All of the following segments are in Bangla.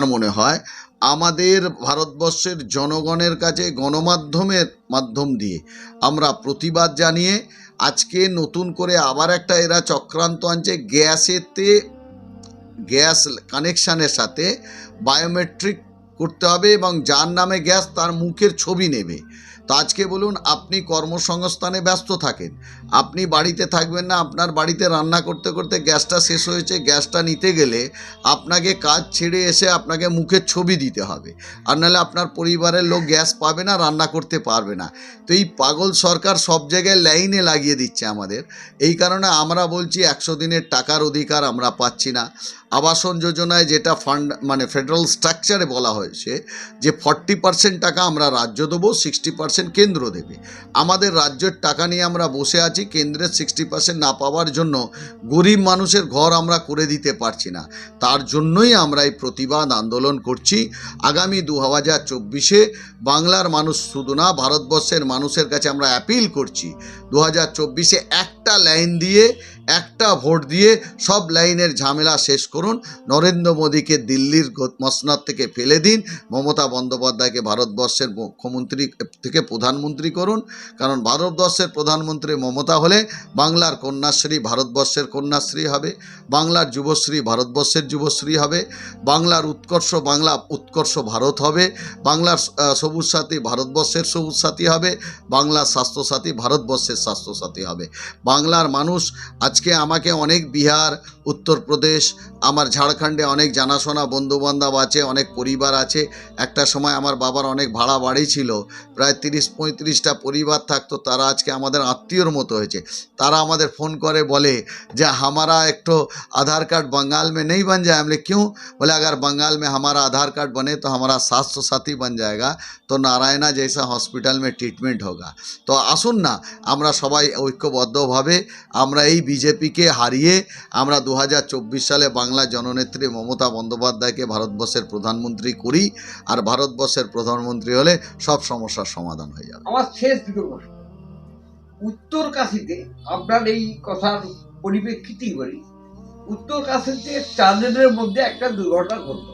আমার মনে হয় আমাদের ভারতবর্ষের জনগণের কাছে গণমাধ্যমের মাধ্যম দিয়ে আমরা প্রতিবাদ জানিয়ে আজকে নতুন করে আবার একটা এরা চক্রান্ত আনছে, গ্যাস কানেকশানের সাথে বায়োমেট্রিক করতে হবে এবং যার নামে গ্যাস তার মুখের ছবি নেবে। তো আজকে বলুন, আপনি কর্মসংস্থানে ব্যস্ত থাকেন, আপনি বাড়িতে থাকবেন না, আপনার বাড়িতে রান্না করতে করতে গ্যাসটা শেষ হয়েছে, গ্যাসটা নিতে গেলে আপনাকে কাজ ছেড়ে এসে আপনাকে মুখের ছবি দিতে হবে, আর নাহলে আপনার পরিবারের লোক গ্যাস পাবে না, রান্না করতে পারবে না। তো এই পাগল সরকার সব জায়গায় লাইনে লাগিয়ে দিচ্ছে আমাদের। এই কারণে আমরা বলছি 100 দিনের টাকার অধিকার আমরা পাচ্ছি না। আবাসন যোজনায় যেটা ফান্ড মানে ফেডারেল স্ট্রাকচারে বলা হয়েছে যে 40% টাকা আমরা রাজ্য দেবো, 60% কেন্দ্র দেবে। আমাদের রাজ্যের টাকা নিয়ে আমরা বসে আছি, কেন্দ্রের 60% না পাওয়ার জন্য গরিব মানুষের ঘর আমরা করে দিতে পারছি না। তার জন্যই আমরা এই প্রতিবাদ আন্দোলন করছি। আগামী 2024-এ বাংলার মানুষ শুধু না, ভারতবর্ষের মানুষের কাছে আমরা অ্যাপিল করছি, 2024-এ একটা লাইন দিয়ে, একটা ভোট দিয়ে সব লাইনের ঝামেলা শেষ করুন। নরেন্দ্র মোদীকে দিল্লির মসনদ থেকে ফেলে দিন, মমতা বন্দ্যোপাধ্যায়কে ভারতবর্ষের মুখ্যমন্ত্রী থেকে প্রধানমন্ত্রী করুন। কারণ ভারতবর্ষের প্রধানমন্ত্রী মমতা হলে বাংলার কন্যাশ্রী ভারতবর্ষের কন্যাশ্রী হবে, বাংলার যুবশ্রী ভারতবর্ষের যুবশ্রী হবে, বাংলার বাংলা উৎকর্ষ ভারত হবে, বাংলার সবুজ সাথী ভারতবর্ষের সবুজ সাথী হবে, বাংলার স্বাস্থ্যসাথী ভারতবর্ষের স্বাস্থ্যসাথী হবে। বাংলার মানুষ আজকে আমাকে অনেক বিহার, উত্তরপ্রদেশ, আমার ঝাড়খণ্ডে অনেক জানাশোনা বন্ধুবান্ধব আছে, অনেক পরিবার আছে। একটা সময় আমার বাবার অনেক ভাড়া বাড়ি ছিল, প্রায় 30-35টা পরিবার থাকতো, তারা আজকে আমাদের আত্মীয়র মতো হয়েছে। তারা আমাদের ফোন করে বলে যে हमारा एक तो आधार कार्ड बंगाल में नहीं बन जाए। हमने क्यों? बोले अगर बंगाल में हमारा आधार कार्ड बने तो हमारा स्वास्थ्य साथी बन जाएगा, तो नारायणा जैसा हॉस्पिटल में ट्रीटमेंट होगा। तो আসুন না আমরা সবাই ঐক্যবদ্ধভাবে আমরা এই বিজেপিকে হারিয়ে আমরা 2024 সালে বাংলা জননেত্রী মমতা বন্দ্যোপাধ্যায়কে ভারতবর্ষের প্রধানমন্ত্রী করি, আর ভারতবর্ষের প্রধানমন্ত্রী হলে সব সমস্যার সমাধান হয়ে যাবে। আমার শেষ দুটো প্রশ্ন। উত্তর কাশীতে আপনার এই কথার পরিপ্রেক্ষিতেই বলি, উত্তর কাশীতে 4 দিনের মধ্যে একটা দুর্ঘটনা ঘটল।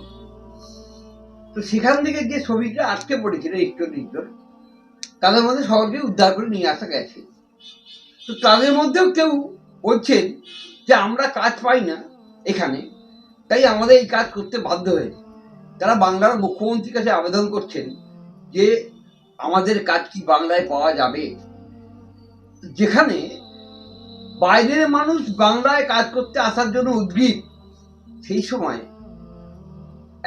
তো সেখান থেকে যে শ্রমিকরা আটকে পড়েছিল একজন, তাদের মধ্যে সবাইকে উদ্ধার করে নিয়ে আসা গেছে। তো তাদের মধ্যেও কেউ বলছেন যে আমরা কাজ পাই না এখানে, তাই আমাদের এই কাজ করতে বাধ্য হয়েছে। তারা বাংলার মুখ্যমন্ত্রীর কাছে আবেদন করছেন যে আমাদের কাজ কি বাংলায় পাওয়া যাবে। যেখানে বাইরের মানুষ বাংলায় কাজ করতে আসার জন্য উদ্গ্রীব, সেই সময়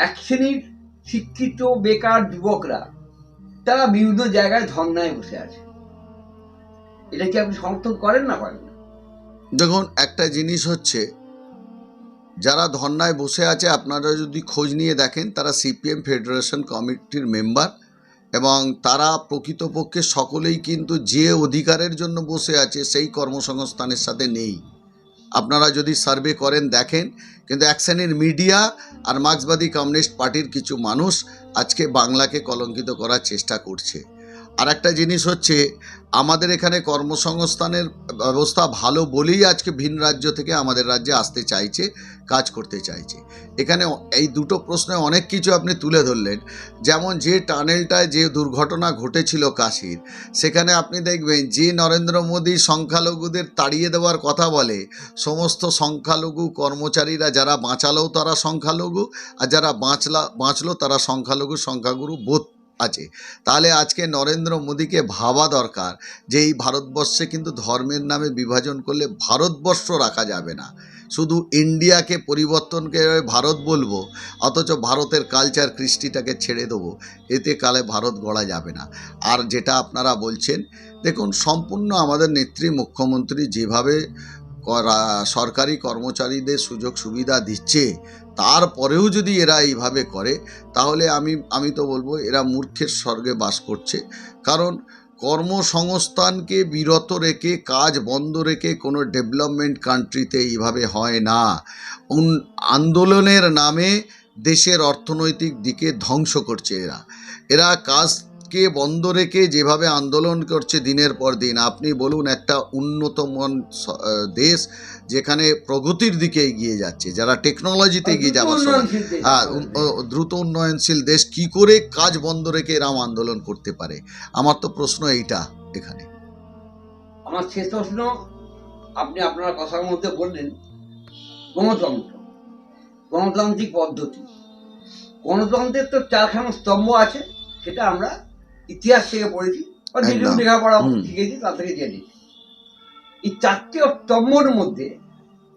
এক শ্রেণীর শিক্ষিত বেকার যুবকরা তারা বিভিন্ন জায়গায় ধর্নায় বসে আছে। এটা কি আপনি সমর্থন করেন না করেন না? দেখুন, একটা জিনিস হচ্ছে, যারা ধর্নায় বসে আছে আপনারা যদি খোঁজ নিয়ে দেখেন, তারা সিপিএম ফেডারেশন কমিটির মেম্বার, এবং তারা প্রকৃতপক্ষে সকলেই কিন্তু যে অধিকারের জন্য বসে আছে সেই কর্মসংস্থানের সাথে নেই। আপনারা যদি সার্ভে করেন দেখেন, কিন্তু এক শ্রেণীর মিডিয়া আর মার্ক্সবাদী কমিউনিস্ট পার্টির কিছু মানুষ আজকে বাংলাকে কলঙ্কিত করার চেষ্টা করছে। আর একটা জিনিস হচ্ছে, আমাদের এখানে কর্মসংস্থানের ব্যবস্থা ভালো বলেই আজকে ভিন রাজ্য থেকে আমাদের রাজ্যে আসতে চাইছে, কাজ করতে চাইছে। এখানে এই দুটো প্রশ্নে অনেক কিছু আপনি তুলে ধরলেন। যেমন যে টানেলটায় যে দুর্ঘটনা ঘটেছিল কাশীর, সেখানে আপনি দেখবেন যে নরেন্দ্র মোদী সংখ্যালঘুদের তাড়িয়ে দেওয়ার কথা বলে, সমস্ত সংখ্যালঘু কর্মচারীরা যারা বাঁচালেও তারা সংখ্যালঘু, আর যারা বাঁচলো তারা সংখ্যাগুরু বোধ আছে। তাহলে আজকে নরেন্দ্র মোদীকে ভাবা দরকার যে এই ভারতবর্ষে কিন্তু ধর্মের নামে বিভাজন করলে ভারতবর্ষ রাখা যাবে না। শুধু ইন্ডিয়াকে পরিবর্তন করে ভারত বলবো, অথচ ভারতের কালচার কৃষ্টিটাকে ছেড়ে দেবো, এতে কালে ভারত গড়া যাবে না। আর যেটা আপনারা বলছেন, দেখুন, সম্পূর্ণ আমাদের নেত্রী মুখ্যমন্ত্রী যেভাবে সরকারি কর্মচারীদের সুযোগ সুবিধা দিচ্ছে, তারপরেও যদি এরা এইভাবে করে, তাহলে আমি তো বলবো এরা মূর্খের স্বর্গে বাস করছে। কারণ কর্মসংস্থানকে বিরত রেখে, কাজ বন্ধ রেখে কোনো ডেভেলপমেন্ট কান্ট্রিতে এইভাবে হয় না। আন্দোলনের নামে দেশের অর্থনৈতিক দিকে ধ্বংস করছে এরা। কাজ ভারতকে বন্ধ রেখে যেভাবে আন্দোলন করছে দিনের পর দিন, আপনি বলুন একটা উন্নত দেশ যেখানে প্রগতির দিকে এগিয়ে যাচ্ছে, যারা টেকনোলজিতে এগিয়ে যাওয়ার সময়, উন্নয়নশীল দেশ। হ্যাঁ, দ্রুত উন্নয়নশীল দেশ কি করে কাজ বন্ধ রেখে এরম আন্দোলন করতে পারে? আমার তো প্রশ্ন এইটা এখানে। আমার শেষ প্রশ্ন, আপনি আপনার কথার মধ্যে বললেন গণতন্ত্র, গণতান্ত্রিক পদ্ধতি। গণতন্ত্রের তো 4খানা স্তম্ভ আছে, সেটা আমরা ইতিহাস থেকে পড়েছি বা যেটুকু একদম। লেখাপড়া হুম। শিখেছি তা থেকে জেনেছি। এই 4টে স্তম্ভের মধ্যে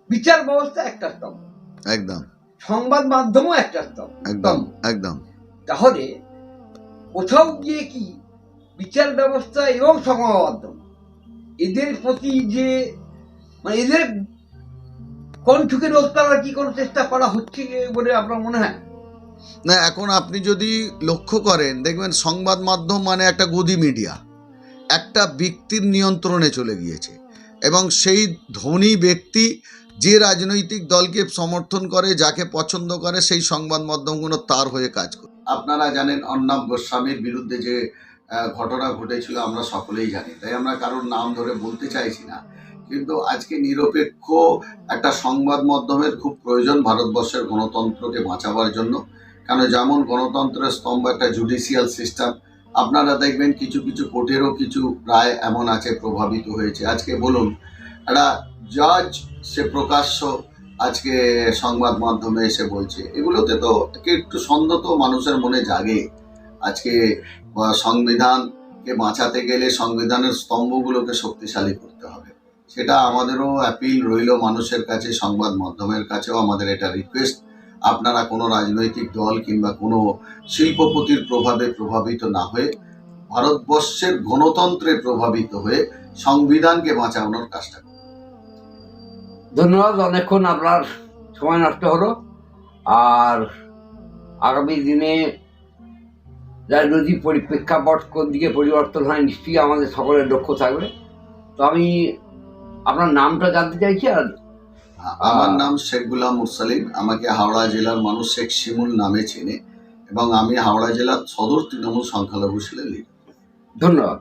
বিচার ব্যবস্থা একটা স্তম্ভ, একদম সংবাদ মাধ্যমও একটা স্তম্ভ। একদম একদম তাহলে কোথাও গিয়ে কি বিচার ব্যবস্থা এবং সংবাদ মাধ্যম এদের প্রতি যে মানে এদের কণ্ঠকে রোধ করার কি কোনো চেষ্টা করা হচ্ছে বলে আপনার মনে হয়? না, এখন আপনি যদি লক্ষ্য করেন দেখবেন সংবাদ মাধ্যম মানে একটা গদি মিডিয়া, একটা ব্যক্তির নিয়ন্ত্রণে চলে গিয়েছে, এবং সেই ধনী ব্যক্তি যে রাজনৈতিক দলকে সমর্থন করে, যাকে পছন্দ করে, সেই সংবাদ মাধ্যমগুলো তার হয়ে কাজ করে। আপনারা জানেন অর্ণব গোস্বামীর বিরুদ্ধে যে ঘটনা ঘটেছিল আমরা সকলেই জানি, তাই আমরা কারোর নাম ধরে বলতে চাইছি না, কিন্তু আজকে নিরপেক্ষ একটা সংবাদ মাধ্যমের খুব প্রয়োজন ভারতবর্ষের গণতন্ত্রকে বাঁচাবার জন্য। কেন, যেমন গণতন্ত্রের স্তম্ভ একটা জুডিশিয়াল সিস্টেম, আপনারা দেখবেন কিছু কিছু কোর্টেরও কিছু রায় এমন আছে প্রভাবিত হয়েছে। আজকে বলুন একটা জাজ সে প্রকাশ্য আজকে সংবাদ মাধ্যমে এসে বলছে, এগুলোতে তো একটু সন্দেহ তো মানুষের মনে জাগে। আজকে সংবিধানকে বাঁচাতে গেলে সংবিধানের স্তম্ভগুলোকে শক্তিশালী করতে হবে, সেটা আমাদেরও অ্যাপিল রইল মানুষের কাছে, সংবাদ মাধ্যমের কাছেও আমাদের এটা রিকোয়েস্ট, আপনারা কোনো রাজনৈতিক দল কিংবা কোনো শিল্পপতির প্রভাবে প্রভাবিত না হয়ে ভারতবর্ষের গণতন্ত্রে প্রভাবিত হয়ে সংবিধানকে বাঁচানোর কাজটা করুন। ধন্যবাদ, অনেকক্ষণ আপনার সময় নষ্ট হলো। আর আগামী দিনে রাজনৈতিক প্রেক্ষাপট কোন দিকে পরিবর্তন হয় নিশ্চয়ই আমাদের সকলের লক্ষ্য থাকবে। তো আমি আপনার নামটা জানতে চাইছি। আর আমার নাম শেখ গুলাম মুরসালিন, আমাকে হাওড়া জেলার মানুষ শেখ শিমুল নামে চেনে, এবং আমি হাওড়া জেলার সদর তৃণমূল সংখ্যালঘু সেলের লিডার। ধন্যবাদ।